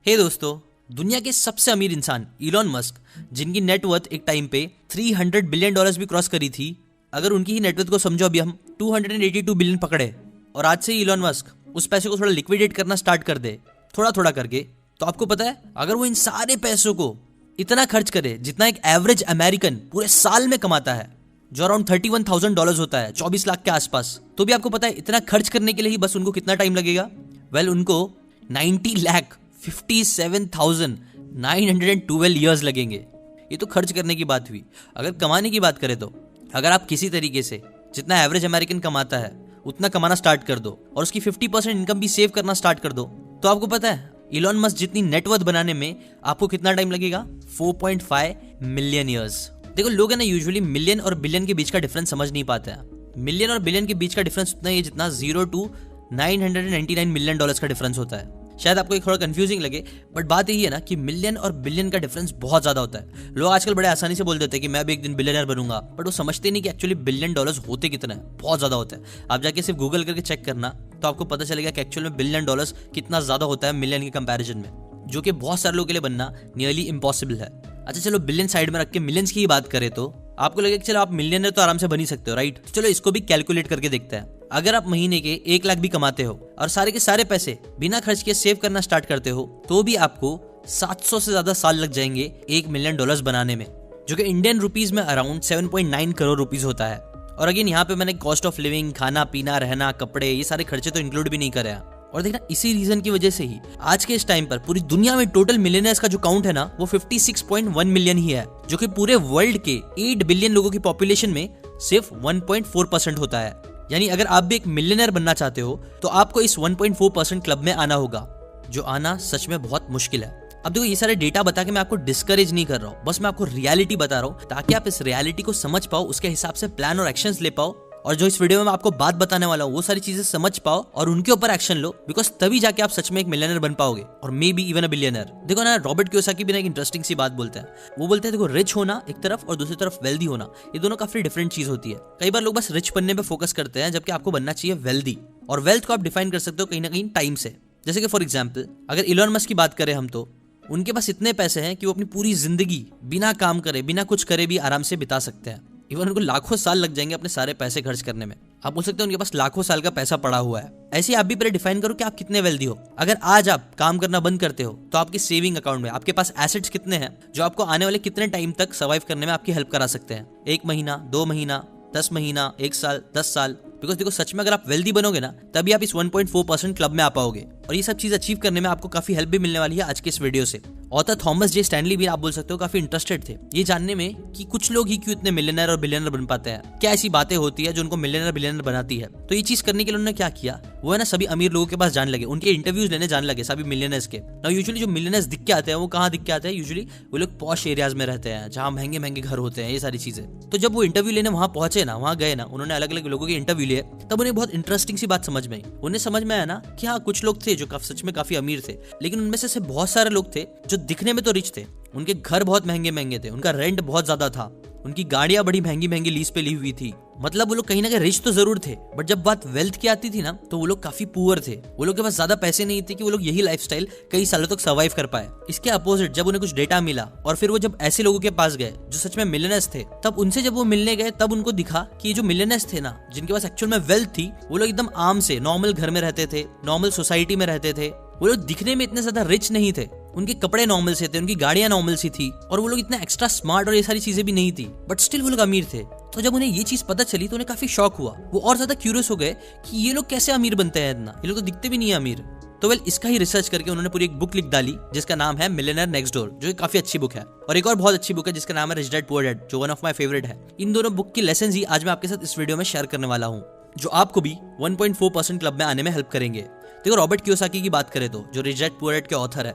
हे दोस्तों, दुनिया के सबसे अमीर इंसान इलॉन मस्क, जिनकी नेटवर्थ एक टाइम पे $300 बिलियन भी क्रॉस करी थी, अगर उनकी ही नेटवर्थ को समझो अभी हम 282 बिलियन पकड़े और आज से ही इलॉन मस्क उस पैसे को थोड़ा लिक्विडेट करना स्टार्ट कर दे थोड़ा थोड़ा करके, तो आपको पता है अगर वो इन सारे पैसों को इतना खर्च करे जितना एक एवरेज अमेरिकन पूरे साल में कमाता है, जो अराउंड $31,000 होता है, 24 लाख के आसपास, तो भी आपको पता है इतना खर्च करने के लिए ही बस उनको कितना टाइम लगेगा? उनको 90,57,912 ईयर्स लगेंगे। ये तो खर्च करने की बात हुई। अगर कमाने की बात करें तो अगर आप किसी तरीके से जितना एवरेज अमेरिकन कमाता है उतना कमाना स्टार्ट कर दो और उसकी 50% इनकम भी सेव करना स्टार्ट कर दो, तो आपको पता है इलॉन मस्क जितनी नेटवर्थ बनाने में आपको कितना टाइम लगेगा? 4.5 मिलियन ईयर्स। देखो, लोग है ना यूजुअली मिलियन और बिलियन के बीच का डिफरेंस समझ नहीं पाते हैं। मिलियन और बिलियन के बीच का डिफरेंस उतना ही है जितना 0 to $999 मिलियन का डिफरेंस होता है। शायद आपको एक थोड़ा कंफ्यूजिंग लगे, बट बात यही है ना कि मिलियन और बिलियन का डिफरेंस बहुत ज्यादा होता है। लोग आजकल बड़े आसानी से बोल देते हैं कि मैं भी एक दिन बिलियनर बनूंगा, बट वो समझते नहीं कि एक्चुअली बिलियन डॉलर्स होते कितना है, बहुत ज्यादा होता है। आप जाके सिर्फ गूगल करके चेक करना तो आपको पता चलेगा कि एक्चुअल में बिलियन डॉलर्स कितना ज्यादा होता है मिलियन के कंपैरिजन में, जो कि बहुत सारे लोगों के लिए बनना नियरली इम्पॉसिबल है। अच्छा चलो, बिलियन साइड में रख के मिलियंस की ही बात करें तो आपको लगेगा कि चलो आप मिलियनर तो आराम से बन ही सकते हो, राइट? चलो इसको भी कैलकुलेट करके देखते हैं। अगर आप महीने के 1 लाख भी कमाते हो और सारे के सारे पैसे बिना खर्च किए सेव करना स्टार्ट करते हो, तो भी आपको 700 से ज्यादा साल लग जाएंगे $1 मिलियन बनाने में, जो कि इंडियन रुपीज में अराउंड 7.9 करोड़ रुपीज होता है। और अगेन यहाँ पे मैंने कॉस्ट ऑफ लिविंग, खाना पीना, रहना, कपड़े, ये सारे खर्चे तो इंक्लूड भी नहीं करे हैं। और देखना, इसी रीजन की वजह से ही आज के इस टाइम पर पूरी दुनिया में टोटल मिलियनर्स का जो काउंट है ना, वो 56.1 मिलियन ही है, जो कि पूरे वर्ल्ड के 8 बिलियन लोगों की पॉपुलेशन में सिर्फ 1.4% होता है। यानी अगर आप भी एक मिलियनर बनना चाहते हो तो आपको इस 1.4% क्लब में आना होगा, जो आना सच में बहुत मुश्किल है। अब देखो, ये सारे डेटा बता के मैं आपको डिस्करेज नहीं कर रहा हूँ, बस मैं आपको रियलिटी बता रहा हूँ ताकि आप इस रियलिटी को समझ पाओ, उसके हिसाब से प्लान और एक्शंस ले पाओ, और जो इस वीडियो में मैं आपको बात बताने वाला हूँ वो सारी चीजें समझ पाओ और उनके ऊपर एक्शन लो, बिकॉज तभी जाके आप सच में एक मिलियनर बन पाओगे, और may be even a billionaire. देखो ना, रॉबर्ट कियोसाकी भी ना एक इंटरेस्टिंग सी बात बोलते हैं। वो बोलते हैं देखो, रिच होना एक तरफ और दूसरी तरफ वेल्दी होना, ये दोनों काफी डिफरेंट चीज होती है। कई बार लोग बस रिच बनने पे फोकस करते हैं, जबकि आपको बनना चाहिए वेल्दी। और वेल्थ को आप डिफाइन कर सकते हो कहीं ना कहीं टाइम से। जैसे कि फॉर एग्जाम्पल अगर इलॉन मस्क की बात करें हम, तो उनके पास इतने पैसे हैं कि वो अपनी पूरी जिंदगी बिना काम करे, बिना कुछ करे भी आराम से बिता सकते हैं। इवन उनको लाखों साल लग जाएंगे अपने सारे पैसे खर्च करने में। आप बोल सकते हो उनके पास लाखों साल का पैसा पड़ा हुआ है। ऐसे आप भी पहले डिफाइन करो कि आप कितने वेल्दी हो। अगर आज आप काम करना बंद करते हो तो आपकी सेविंग अकाउंट में आपके पास एसेट्स कितने हैं, जो आपको आने वाले कितने टाइम तक सर्वाइव करने में आपकी हेल्प करा सकते हैं? 1 महीना, 2 महीना, 10 महीना, 1 साल, 10 साल। बिकॉज देखो, सच में अगर आप वेल्दी बनोगे ना, तभी आप इस 1.4% क्लब में आ पाओगे, और ये सब चीज अचीव करने में आपको काफी हेल्प भी मिलने वाली है आज के इस वीडियो से। ऑथर थॉमस जे स्टैनली भी आप बोल सकते हो काफी इंटरेस्टेड थे ये जानने में कि कुछ लोग ही क्यों इतने मिलियनर और बिलियनर बन पाते हैं, क्या ऐसी बातें होती है जो उनको मिलियनर बिलियनर बनाती है। तो ये चीज करने के लिए उन्होंने क्या किया, वो है ना सभी अमीर लोगों के पास जाने लगे, उनके इंटरव्यूज लेने जाने लगे सभी मिलियनर्स के। नाउ यूजुअली जो मिलियनर्स दिख के आते हैं वो कहाँ दिख के आते हैं? यूजुअली वो लोग पॉश एरियाज में रहते हैं, जहाँ महंगे महंगे घर होते हैं, ये सारी चीजें। तो जब वो इंटरव्यू लेने वहां पहुंचे ना, वहां गए ना, उन्होंने अलग अलग लोगों के इंटरव्यू लिए, तब उन्हें बहुत इंटरेस्टिंग सी बात समझ में आई। उन्हें समझ में आया ना कि हाँ, कुछ लोग थे जो सच में काफी अमीर थे, लेकिन उनमें से बहुत सारे लोग थे जो दिखने में तो रिच थे, उनके घर बहुत महंगे महंगे थे, उनका रेंट बहुत ज्यादा था, उनकी गाड़ियां बड़ी महंगी महंगी लीज पे ली हुई थी। मतलब वो लोग कहीं ना कहीं रिच तो जरूर थे, बट जब बात वेल्थ की आती थी ना, तो वो लोग काफी पुअर थे। वो लोग के पास ज्यादा पैसे नहीं थे कि वो लोग यही लाइफस्टाइल कई सालों तक सर्वाइव कर पाए। इसके अपोजिट जब उन्हें कुछ डेटा मिला और फिर वो जब ऐसे लोगों के पास गए जो सच में मिलियनर्स थे, तब उनसे जब वो मिलने गए, तब उनको दिखा कि जो मिलियनर्स थे ना, जिनके पास एक्चुअल में वेल्थ थी, वो लोग एकदम आम से नॉर्मल घर में रहते थे, नॉर्मल सोसाइटी में रहते थे। वो लोग दिखने में इतने ज्यादा रिच नहीं थे, उनके कपड़े नॉर्मल से थे, उनकी गाड़ियां नॉर्मल सी थी, और वो लोग इतने एक्स्ट्रा स्मार्ट और ये सारी चीजें भी नहीं थी, बट स्टिल वो लोग अमीर थे। तो जब उन्हें ये चीज पता चली तो उन्हें काफी शॉक हुआ। वो और ज्यादा क्यूरियस हो गए कि ये लोग कैसे अमीर बनते हैं इतना, ये लोग तो दिखते भी नहीं है अमीर। तो इसका ही रिसर्च करके उन्होंने पूरी एक बुक लिख डाली जिसका नाम है मिलियनेयर नेक्स्ट डोर, जो काफी अच्छी बुक है। और एक और बहुत अच्छी बुक है जिसका नाम है रिच डैड पुअर डैड, जो वन ऑफ माय फेवरेट है। इन दोनों बुक की लेसन ही आज मैं आपके साथ इस वीडियो में शेयर करने वाला हूँ, जो आपको भी 1.4% क्लब में आने में हेल्प करेंगे। देखो, रॉबर्ट कियोसाकी की बात करें तो, जो रिच डैड पुअर डैड के ऑथर है,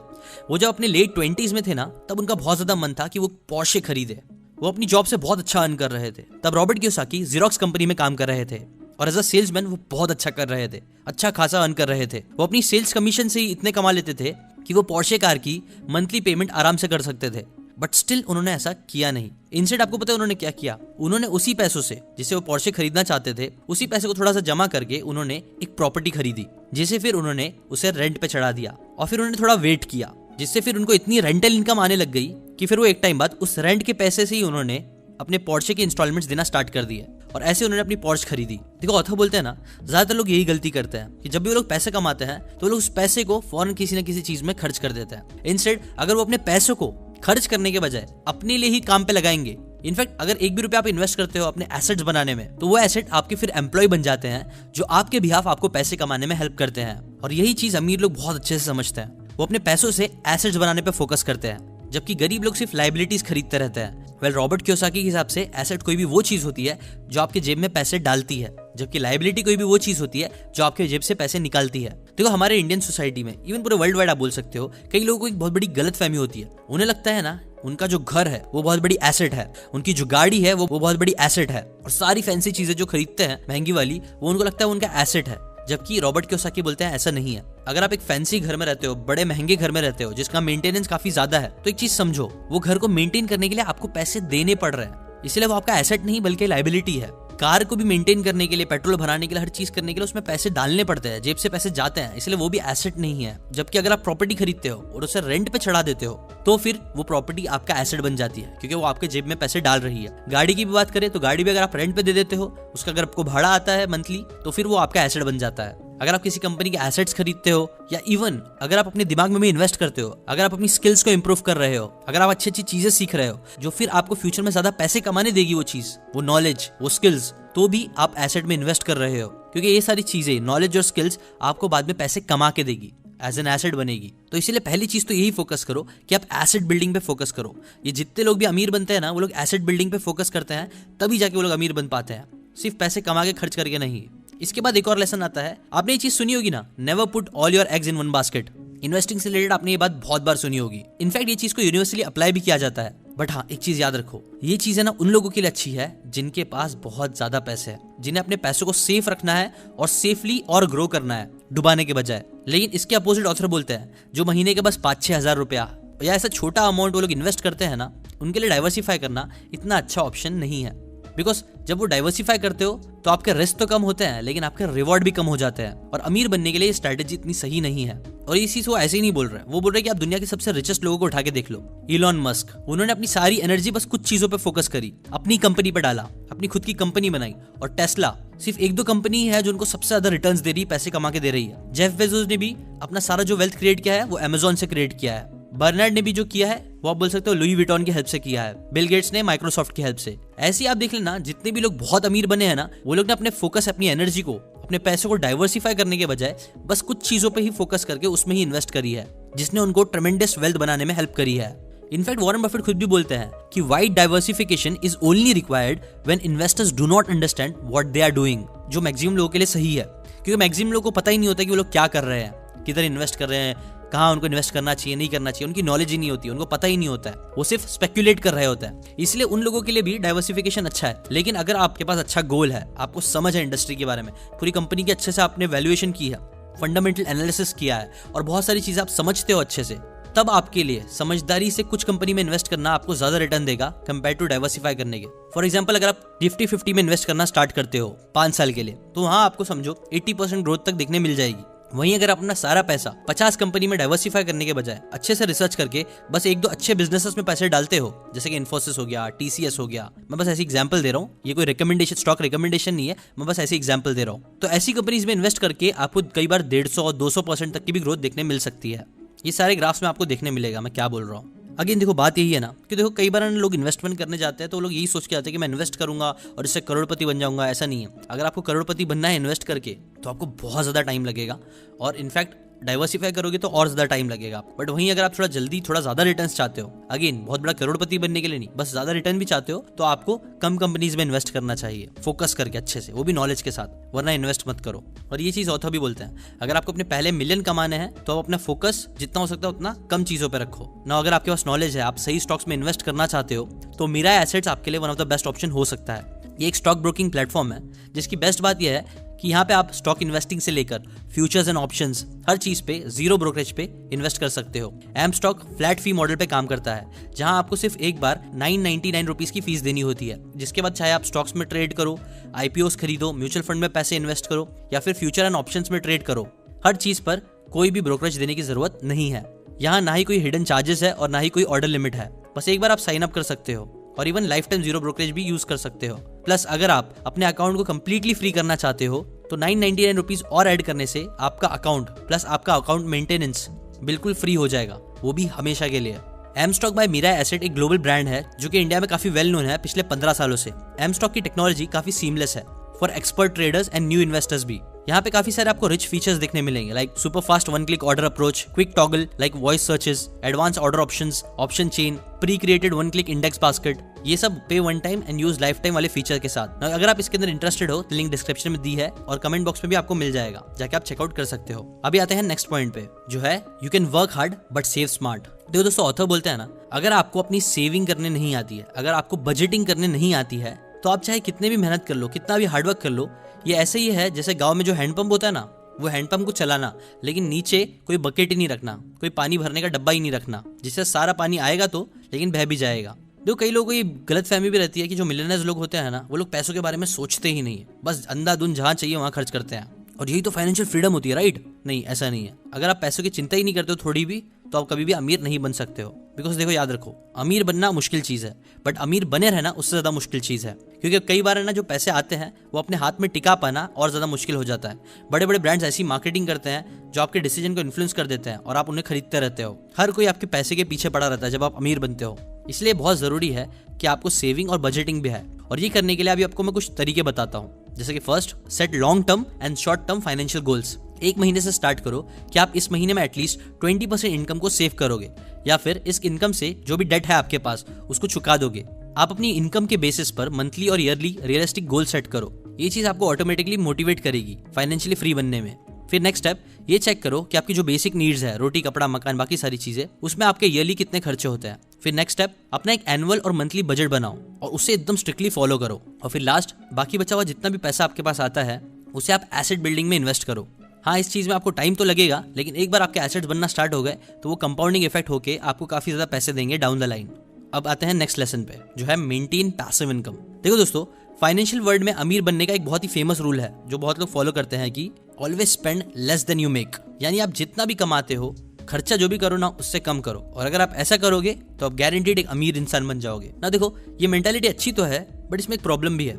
वो जब अपने लेट 20s में थे ना, तब उनका बहुत ज्यादा मन था कि वो पोर्शे खरीदे। वो अपनी जॉब से बहुत अच्छा अर्न कर रहे थे। तब रॉबर्ट कियोसाकी ज़ेरॉक्स कंपनी में काम कर रहे थे, और एज अ सेल्समैन वो बहुत अच्छा कर रहे थे, अच्छा खासा अर्न कर रहे थे। वो अपनी सेल्स कमीशन से ही इतने कमा लेते थे कि वो पोर्शे कार की मंथली पेमेंट आराम से कर सकते थे। बट स्टिल उन्होंने ऐसा किया नहीं। इंस्टेड आपको पता है उन्होंने क्या किया? उन्होंने उसी पैसों से, जिसे वो पोर्शे खरीदना चाहते थे, उसी पैसे को थोड़ा सा जमा करके उन्होंने एक प्रॉपर्टी खरीदी, जिसे फिर उन्होंने उसे रेंट पे चढ़ा दिया, और फिर उन्होंने थोड़ा वेट किया। जिससे फिर उनको इतनी रेंटल इनकम आने लग गई कि फिर वो एक टाइम बाद उस रेंट के पैसे से ही उन्होंने अपने पोर्शे के इंस्टॉलमेंट्स देना स्टार्ट कर दिए और ऐसे उन्होंने अपनी पोर्श खरीदी। देखो ऑथर बोलते हैं ना, ज्यादातर लोग यही गलती करते हैं कि जब भी वो लोग पैसे कमाते हैं तो वो लोग उस पैसे को फौरन किसी न किसी चीज में खर्च कर देते हैं। इंस्टेड अगर वो अपने पैसों को खर्च करने के बजाय अपने लिए ही काम पे लगाएंगे, इनफैक्ट अगर एक भी रुपया आप इन्वेस्ट करते हो अपने एसेट्स बनाने में, तो वो एसेट आपके फिर एम्प्लॉय बन जाते हैं जो आपके बिहाफ आपको पैसे कमाने में हेल्प करते हैं। और यही चीज अमीर लोग बहुत अच्छे से समझते हैं। वो अपने पैसों से एसेट्स बनाने पे फोकस करते हैं, जबकि गरीब लोग सिर्फ लाइबिलिटीज खरीदते रहते हैं। रॉबर्ट कियोसाकी के हिसाब से एसेट कोई भी वो चीज होती है जो आपके जेब में पैसे डालती है, जबकि लाइबिलिटी कोई भी वो चीज होती है जो आपके जेब से पैसे निकालती है। देखो हमारे इंडियन सोसाइटी में, इवन पूरे वर्ल्ड वाइड आप बोल सकते हो, कई लोगों को एक बहुत बड़ी गलतफहमी होती है। उन्हें लगता है ना उनका जो घर है वो बहुत बड़ी एसेट है, उनकी जो गाड़ी है वो बहुत बड़ी एसेट है, और सारी फैंसी चीजें जो खरीदते हैं महंगी वाली, वो उनको लगता है वो उनका एसेट है। जबकि रॉबर्ट कियोसाकी बोलते हैं ऐसा नहीं है। अगर आप एक फैंसी घर में रहते हो, बड़े महंगे घर में रहते हो जिसका मेंटेनेंस काफी ज्यादा है, तो एक चीज समझो, वो घर को मेंटेन करने के लिए आपको पैसे देने पड़ रहे हैं, इसलिए वो आपका एसेट नहीं बल्कि लाइबिलिटी है। कार को भी मेंटेन करने के लिए, पेट्रोल भराने के लिए, हर चीज करने के लिए उसमें पैसे डालने पड़ते हैं, जेब से पैसे जाते हैं, इसलिए वो भी एसेट नहीं है। जबकि अगर आप प्रॉपर्टी खरीदते हो और उसे रेंट पे चढ़ा देते हो तो फिर वो प्रॉपर्टी आपका एसेट बन जाती है, क्योंकि वो आपके जेब में पैसे डाल रही है। गाड़ी की भी बात करें तो गाड़ी भी अगर आप रेंट पे दे देते हो, उसका अगर आपको भाड़ा आता है मंथली, तो फिर वो आपका एसेट बन जाता है। अगर आप किसी कंपनी के एसेट्स खरीदते हो, या इवन अगर आप अपने दिमाग में भी इन्वेस्ट करते हो, अगर आप अपनी स्किल्स को इंप्रूव कर रहे हो, अगर आप अच्छी अच्छी चीजें सीख रहे हो जो फिर आपको फ्यूचर में ज्यादा पैसे कमाने देगी, वो चीज, वो नॉलेज, वो स्किल्स, तो भी आप एसेट में इन्वेस्ट कर रहे हो, क्योंकि ये सारी चीजें, नॉलेज और स्किल्स आपको बाद में पैसे कमा के देगी, एज एन एसेट बनेगी। तो इसीलिए पहली चीज तो यही फोकस करो कि आप एसेट बिल्डिंग पे फोकस करो। ये जितने लोग भी अमीर बनते हैं ना, वो लोग एसेट बिल्डिंग पे फोकस करते हैं, तभी जाके वो लोग अमीर बन पाते हैं, सिर्फ पैसे कमा के खर्च करके नहीं। इसके बाद एक और लेसन आता है, आपने ये चीज सुनी होगी ना, never put all your eggs in one basket. Investing से रिलेटेड आपने ये बात बहुत बार सुनी होगी। इनफैक्ट ये चीज को यूनिवर्सली अप्लाई भी किया जाता है। बट हाँ, एक चीज याद रखो, ये चीज है ना उन लोगों के लिए अच्छी है जिनके पास बहुत ज्यादा पैसे हैं, जिन्हें अपने पैसों को सेफ रखना है और सेफली और ग्रो करना है, डुबाने के बजाय। लेकिन इसके अपोजिट ऑथर बोलते हैं, जो महीने के बस 5-6 हजार रुपया या ऐसा छोटा अमाउंट वो लोग इन्वेस्ट करते हैं ना, उनके लिए डाइवर्सिफाई करना इतना अच्छा ऑप्शन नहीं है। बिकॉज जब वो डाइवर्सिफाई करते हो तो आपके रिस्क तो कम होते हैं, लेकिन आपके रिवॉर्ड भी कम हो जाते हैं। और अमीर बनने के लिए ये स्ट्रैटेजी इतनी सही नहीं है। और ये चीज वो ऐसे ही नहीं बोल रहे, वो बोल रहे कि आप दुनिया के सबसे रिचेस्ट लोगों को उठा के देख लो। इलॉन मस्क, उन्होंने अपनी सारी एनर्जी बस कुछ चीजों पे फोकस करी, अपनी कंपनी पे डाला, अपनी खुद की कंपनी बनाई। और टेस्ला सिर्फ 1-2 कंपनी है जो उनको सबसे ज्यादा रिटर्न्स दे रही है, पैसे कमा के दे रही है। जेफ बेजोस ने भी अपना सारा जो वेल्थ क्रिएट किया है वो अमेजोन से क्रिएट किया है। बर्नार्ड ने भी जो किया है वो आप बोल सकते हो लुई विटॉन की हेल्प से किया है। बिल गेट्स ने माइक्रोसॉफ्ट की हेल्प से। ऐसे ही आप देख लेना, जितने भी लोग बहुत अमीर बने हैं ना, वो लोग ने अपने फोकस, अपनी एनर्जी को, अपने पैसों को डाइवर्सिफाई करने के बजाय बस कुछ चीजों पे ही फोकस करके उसमें ही इन्वेस्ट करी है, जिसने उनको ट्रेमेंडस वेल्थ बनाने में हेल्प करी है। इनफैक्ट वॉरेन बफेट खुद भी बोलते हैं कि wide diversification is only required when investors do not understand what they are doing, जो मैक्सिमम लोगों के लिए सही है। क्योंकि मैक्सिमम लोगों को पता ही नहीं होता कि वो लोग क्या कर रहे हैं, किधर इन्वेस्ट कर रहे हैं, कहाँ उनको इन्वेस्ट करना चाहिए, नहीं करना चाहिए, उनकी नॉलेज ही नहीं होती, उनको पता ही नहीं होता है, वो सिर्फ स्पेक्युलेट कर रहे होते हैं। इसलिए उन लोगों के लिए भी डाइवर्सिफिकेशन अच्छा है। लेकिन अगर आपके पास अच्छा गोल है, आपको समझ है इंडस्ट्री के बारे में, पूरी कंपनी की अच्छे से आपने वैल्यूएशन की है, फंडामेंटल एनालिसिस किया है और बहुत सारी चीजें आप समझते हो अच्छे से, तब आपके लिए समझदारी से कुछ कंपनी में इन्वेस्ट करना आपको ज्यादा रिटर्न देगा कंपेयर टू डाइवर्सिफाई करने के। फॉर एग्जांपल, अगर आप 50-50 में इन्वेस्ट करना स्टार्ट करते हो 5 साल के लिए, तो वहां आपको समझो 80% ग्रोथ तक देखने मिल जाएगी। वहीं अगर आप अपना सारा पैसा 50 कंपनी में डाइवर्सिफाई करने के बजाय अच्छे से रिसर्च करके बस 1-2 अच्छे बिजनेसेस में पैसे डालते हो, जैसे कि इन्फोसिस हो गया, TCS हो गया, मैं बस ऐसी एग्जांपल दे रहा हूँ, ये कोई रिकमेंडेशन, स्टॉक रिकमेंडेशन नहीं है, मैं बस ऐसी एग्जांपल दे रहा हूँ। तो ऐसी कंपनीज में इन्वेस्ट करके आपको कई बार 150-200% तक की भी ग्रोथ देखने मिल सकती है। ये सारे ग्राफ्स में आपको देखने मिलेगा मैं क्या बोल रहा हूँ। अगेन देखो, बात यही है ना कि देखो कई बार लोग इन्वेस्टमेंट करने जाते हैं तो लोग यही सोच के आते हैं कि मैं इन्वेस्ट करूंगा और इससे करोड़पति बन जाऊंगा। ऐसा नहीं है। अगर आपको करोड़पति बनना है इन्वेस्ट करके, तो आपको बहुत ज़्यादा टाइम लगेगा, और इनफैक्ट डाइवर्सिफाई करोगे तो और ज्यादा टाइम लगेगा। बट वहीं अगर आप थोड़ा जल्दी, थोड़ा ज्यादा रिटर्न्स चाहते हो, अगेन बहुत बड़ा करोड़पति बनने के लिए नहीं, बस ज्यादा रिटर्न भी चाहते हो, तो आपको कम कंपनीज में इन्वेस्ट करना चाहिए, फोकस करके अच्छे से, वो भी नॉलेज के साथ, वरना इन्वेस्ट मत करो। और ये चीज ऑथर भी बोलते हैं, अगर आपको अपने पहले मिलियन कमाने हैं तो आप अपना फोकस जितना हो सकता है उतना कम चीजों पर रखो ना। अगर आपके पास नॉलेज है, आप सही स्टॉक्स में इन्वेस्ट करना चाहते हो, तो मिराई एसेट्स आपके लिए one of the best option हो सकता है। ये एक स्टॉक ब्रोकिंग प्लेटफॉर्म है जिसकी बेस्ट बात यह है कि यहाँ पे आप स्टॉक इन्वेस्टिंग से लेकर फ्यूचर्स एंड ऑप्शंस, हर चीज पे जीरो ब्रोकरेज पे इन्वेस्ट कर सकते हो। एम स्टॉक फ्लैट फी मॉडल पे काम करता है, जहां आपको सिर्फ एक बार 999 रुपीज की फीस देनी होती है, जिसके बाद चाहे आप स्टॉक्स में ट्रेड करो, IPOs खरीदो, म्यूचुअल फंड में पैसे इन्वेस्ट करो, या फिर फ्यूचर एंड ऑप्शंस में ट्रेड करो, हर चीज पर कोई भी ब्रोकरेज देने की जरूरत नहीं है। यहाँ ना ही कोई हिडन चार्जेस है और ना ही कोई ऑर्डर लिमिट है। बस एक बार आप साइन अप कर सकते हो और even life time zero brokerage भी यूज कर सकते हो। प्लस अगर आप अपने अकाउंट को कंप्लीटली फ्री करना चाहते हो तो 999 रुपीज और ऐड करने से आपका अकाउंट प्लस आपका अकाउंट मेंटेनेंस बिल्कुल फ्री हो जाएगा, वो भी हमेशा के लिए। M stock by Mirae asset एक ग्लोबल ब्रांड है जो कि इंडिया में काफी वेल नोन है पिछले 15 सालों से। एम स्टॉक की टेक्नोलॉजी काफी सीमलेस है for expert traders and new investors भी। यहाँ पे काफी सारे आपको रिच फीचर्स देखने मिलेंगे, like super fast one click order approach, quick toggle like voice searches, advance order options, option chain, pre created one click index basket, ये सब पे one time and use life time वाले feature के साथ। अगर आप इसके अंदर इंटरेस्टेड हो तो लिंक डिस्क्रिप्शन में दी है और कमेंट बॉक्स में भी आपको मिल जाएगा, जाके आप चेकआउट कर सकते हो। अभी आते हैं नेक्स्ट पॉइंट पे, जो है you can work hard but save smart. देखो दोस्तों, ऑथर बोलते हैं ना, अगर आपको अपनी सेविंग करने नहीं आती है, अगर आपको बजटिंग करने नहीं आती है, तो आप चाहे कितने भी मेहनत कर लो, कितना भी हार्डवर्क कर लो, ये ऐसे ही है जैसे गांव में जो हैंडपंप होता है ना, वो हैंडपंप को चलाना, लेकिन नीचे कोई बकेट ही नहीं रखना, कोई पानी भरने का डब्बा ही नहीं रखना, जिससे सारा पानी आएगा तो लेकिन बह भी जाएगा। देखो कई लोगों को ये गलत फहमी भी रहती है कि जो मिलियनेयर्स लोग होते हैं ना, वो लोग पैसों के बारे में सोचते ही नहीं है, बस अंधाधुंध जहाँ चाहिए वहाँ खर्च करते हैं और यही तो फाइनेंशियल फ्रीडम होती है, राइट? नहीं, ऐसा नहीं है। अगर आप पैसों की चिंता ही नहीं करते हो थोड़ी भी, तो आप कभी भी अमीर नहीं बन सकते हो। बिकॉज देखो, याद रखो, अमीर बनना मुश्किल चीज़ है, बट अमीर बने रहना उससे ज़्यादा मुश्किल चीज़ है। क्योंकि कई बार है ना, जो पैसे आते हैं वो अपने हाथ में टिका पाना और ज़्यादा मुश्किल हो जाता है। बड़े बड़े ब्रांड्स ऐसी मार्केटिंग करते हैं जो आपके डिसीजन को इन्फ्लुएंस कर देते हैं और आप उन्हें खरीदते रहते हो। हर कोई आपके पैसे के पीछे पड़ा रहता है जब आप अमीर बनते हो। इसलिए बहुत ज़रूरी है कि आपको सेविंग और बजटिंग भी है, और ये करने के लिए अभी आपको मैं कुछ तरीके बताता हूँ। जैसे कि first, set long term and short term financial goals. एक महीने से स्टार्ट करो कि आप इस महीने में एटलीस्ट 20% इनकम को सेव करोगे, या फिर इस इनकम से जो भी डेट है आपके पास उसको चुका दोगे। आप अपनी इनकम के बेसिस पर मंथली और ईयरली रियलिस्टिक गोल सेट करो। ये चीज आपको ऑटोमेटिकली मोटिवेट करेगी फाइनेंशियली फ्री बनने में। फिर नेक्स्ट स्टेप, ये चेक करो कि आपकी जो बेसिक नीड्स है, रोटी कपड़ा मकान बाकी सारी चीजें, उसमें आपके ईयरली कितने खर्चे होते हैं। फिर नेक्स्ट स्टेप, अपना एक एनुअल और मंथली बजट बनाओ और उसे एकदम स्ट्रिक्टली फॉलो करो। और फिर लास्ट, बाकी बचा हुआ जितना भी पैसा आपके पास आता है उसे आप एसेट बिल्डिंग में इन्वेस्ट करो। हाँ, इस चीज में आपको टाइम तो लगेगा, लेकिन एक बार आपके एसेट्स बनना स्टार्ट हो गए तो वो कंपाउंडिंग इफेक्ट होके आपको काफी ज्यादा पैसे देंगे डाउन द लाइन। अब आते हैं नेक्स्ट लेसन पे, जो है मेंटेन पैसिव इनकम। देखो दोस्तों, फाइनेंशियल वर्ल्ड में अमीर बनने का एक बहुत ही फेमस रूल है जो बहुत लोग फॉलो करते हैं कि always spend less than you make. यानी आप जितना भी कमाते हो, खर्चा जो भी करो ना, उससे कम करो। और अगर आप ऐसा करोगे तो आप गारंटीड एक अमीर इंसान बन जाओगे ना। देखो, ये मेंटालिटी अच्छी तो है, बट इसमें एक प्रॉब्लम भी है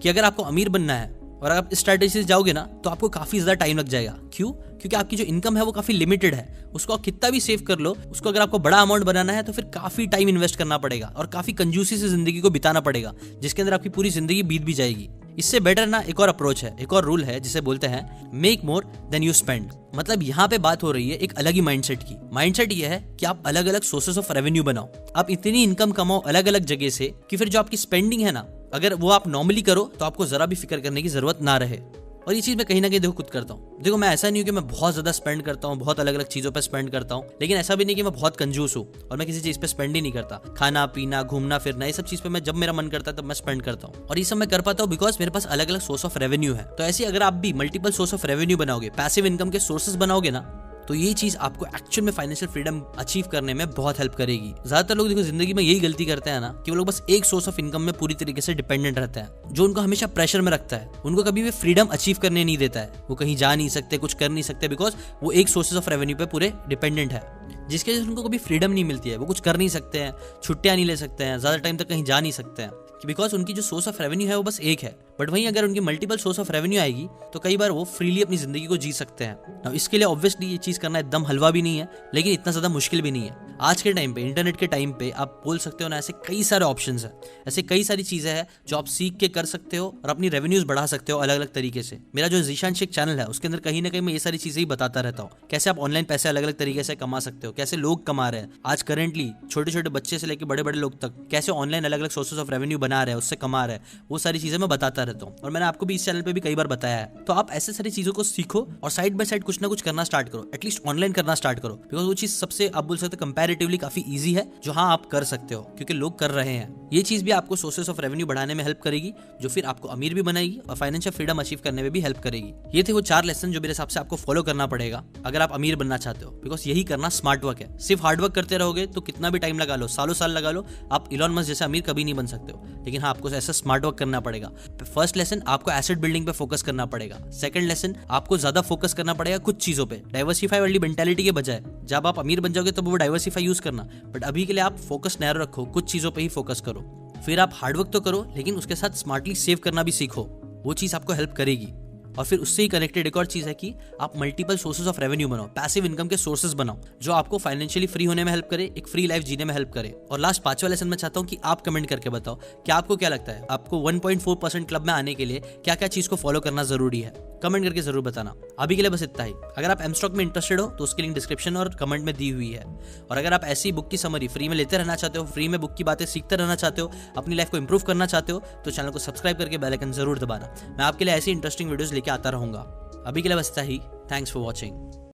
कि अगर आपको अमीर बनना है और आप इस स्ट्रैटेजी से जाओगे ना, तो आपको काफी ज्यादा टाइम लग जाएगा। क्यों? क्योंकि आपकी जो इनकम है वो काफी लिमिटेड है। उसको आप कितना भी सेव कर लो, उसको अगर आपको बड़ा अमाउंट बनाना है तो फिर काफी टाइम इन्वेस्ट करना पड़ेगा और काफी कंजूसी से जिंदगी को बिताना पड़ेगा, जिसके अंदर आपकी पूरी जिंदगी बीत भी जाएगी। इससे बेटर ना एक और अप्रोच है, एक और रूल है जिसे बोलते हैं make more than you spend. मतलब यहाँ पे बात हो रही है एक अलग ही माइंडसेट की। माइंडसेट ये है कि आप अलग अलग सोर्सेस ऑफ रेवेन्यू बनाओ। आप इतनी इनकम कमाओ अलग अलग जगह से कि फिर जो आपकी स्पेंडिंग है ना, अगर वो आप नॉर्मली करो तो आपको जरा भी फिक्र करने की जरूरत ना rहे। और ये चीज मैं कहीं ना कहीं देखो खुद करता हूँ। देखो, मैं ऐसा नहीं हूँ कि मैं बहुत ज्यादा स्पेंड करता हूँ, बहुत अलग अलग चीजों पे स्पेंड करता हूँ, लेकिन ऐसा भी नहीं कि मैं बहुत कंजूस हूँ और मैं किसी चीज पे स्पेंड ही नहीं करता। खाना पीना घूमना फिरना, ये सब चीज पे मैं जब मेरा मन करता है तब मैं स्पेंड करता हूँ। और ये सब मैं कर पाता हूँ बिकॉज मेरे पास अलग अलग सोर्स ऑफ रेवेन्यू है। तो ऐसे अगर आप भी मल्टीपल सोर्स ऑफ रेवेन्यू बनाओगे, पैसिव इनकम के सोर्सेस बनाओगे ना, तो ये चीज आपको एक्चुअल में फाइनेंशियल फ्रीडम अचीव करने में बहुत हेल्प करेगी। ज्यादातर लोग देखो जिंदगी में यही गलती करते हैं ना कि वो लोग बस एक सोर्स ऑफ इनकम में पूरी तरीके से डिपेंडेंट रहते हैं, जो उनको हमेशा प्रेशर में रखता है। उनको कभी भी फ्रीडम अचीव करने नहीं देता है। वो कहीं जा नहीं सकते, कुछ कर नहीं सकते, बिकॉज वो एक सोर्सेज ऑफ रेवेन्यू पे पूरे डिपेंडेंट है, जिसकी वजह से उनको कभी फ्रीडम नहीं मिलती है। वो कुछ कर नहीं सकते हैं, छुट्टियां नहीं ले सकते हैं, ज्यादा टाइम तक कहीं जा नहीं सकते हैं, बिकॉज उनकी जो सोर्स ऑफ रेवेन्यू है वो बस एक है। बट वहीं अगर उनकी मल्टीपल सोर्स ऑफ रेवेन्यू आएगी तो कई बार वो फ्रीली अपनी जिंदगी को जी सकते हैं। अब इसके लिए ऑब्वियसली ये चीज करना एकदम हलवा भी नहीं है, लेकिन इतना ज्यादा मुश्किल भी नहीं है। आज के टाइम पे, इंटरनेट के टाइम पे आप बोल सकते हो ना, ऐसे कई सारे ऑप्शंस है, ऐसे कई सारी चीजें हैं जो आप सीख के कर सकते हो और अपनी रेवेन्यूज बढ़ा सकते हो अलग अलग तरीके से। मेरा जो जीशान शेख चैनल है उसके अंदर कहीं ना कहीं मैं ये सारी चीजें ही बताता रहता हूँ, कैसे आप ऑनलाइन पैसे अलग अलग तरीके से कमा सकते हो, कैसे लोग कमा रहे हैं आज करेंटली, छोटे छोटे बच्चे से लेकर बड़े बड़े लोग तक कैसे ऑनलाइन अलग अलग सोर्सेज ऑफ रेवेन्यू बना रहे हैं, उससे कमा रहे हैं। वो सारी चीजें मैं बताता रहता हूँ और मैंने आपको भी इस चैनल पे भी कई बार बताया है। तो आप ऐसे सारी चीजों को सीखो और साइड बाय साइड कुछ ना कुछ करना स्टार्ट करो, एटलीस्ट ऑनलाइन करना स्टार्ट करो, बिकॉज वो चीज सबसे आप बोल सकते हो कंपैरेटिवली काफी ईजी है, जो हाँ आप कर सकते हो क्योंकि लोग कर रहे हैं। ये चीज भी आपको सोर्सेस ऑफ रेवेन्यू बढ़ाने में हेल्प करेगी, जो फिर आपको अमीर भी बनाएगी और फाइनेंशियल फ्रीडम अचीव करने में भी हेल्प करेगी। ये थे वो 4 लेसन जो मेरे हिसाब से आपको फॉलो करना पड़ेगा अगर आप अमीर बनना चाहते हो, बिकॉज यही करना स्मार्ट वर्क है। सिर्फ हार्ड वर्क करते रहोगे तो कितना भी टाइम लगा लो, सालों साल लगा लो, आप इलॉन मस्क जैसे अमीर कभी नहीं बन सकते हो। लेकिन हाँ, आपको ऐसा स्मार्ट वर्क करना पड़ेगा। फर्स्ट लेसन, आपको एसेट बिल्डिंग पे फोकस करना पड़ेगा। सेकंड लेसन, आपको ज्यादा फोकस करना पड़ेगा कुछ चीजों पे, डाइवर्सिफाई वाली मेंटालिटी के बजाय। जब आप अमीर बन जाओगे तब वो डाइवर्सिफाई यूज करना, बट अभी के लिए आप फोकस नैरो रखो, कुछ चीजों पे ही फोकस करो। फिर आप हार्डवर्क तो करो, लेकिन उसके साथ स्मार्टली सेव करना भी सीखो, वो चीज आपको हेल्प करेगी। और फिर उससे ही कनेक्टेड एक और चीज है कि आप मल्टीपल सोर्सेज ऑफ रेवेन्यू बनाओ, पैसिव इनकम के सोर्सेज बनाओ, जो आपको फाइनेंशियली फ्री होने में हेल्प करे, एक फ्री लाइफ जीने में हेल्प करे। और लास्ट 5वां लेसन मैं चाहता हूं कि आप कमेंट करके बताओ कि आपको क्या लगता है, आपको 1.4% क्लब में आने के लिए क्या क्या चीज को फॉलो करना जरूरी है। कमेंट करके जरूर बताना। अभी के लिए बस इतना ही। अगर आप एमस्टॉक में इंटरेस्टेड हो तो उसकी लिंक डिस्क्रिप्शन और कमेंट में दी हुई है। और अगर आप ऐसी बुक की समरी फ्री में लेते रहना चाहते हो, फ्री में बुक की बातें सीखते रहना चाहते हो, अपनी लाइफ को इंप्रूव करना चाहते हो, तो चैनल को सब्सक्राइब करके बेल आइकन जरूर दबाना। मैं आपके लिए ऐसी इंटरेस्टिंग वीडियोस लेके आता रहूंगा। अभी के लिए बस इतना ही। Thanks for watching.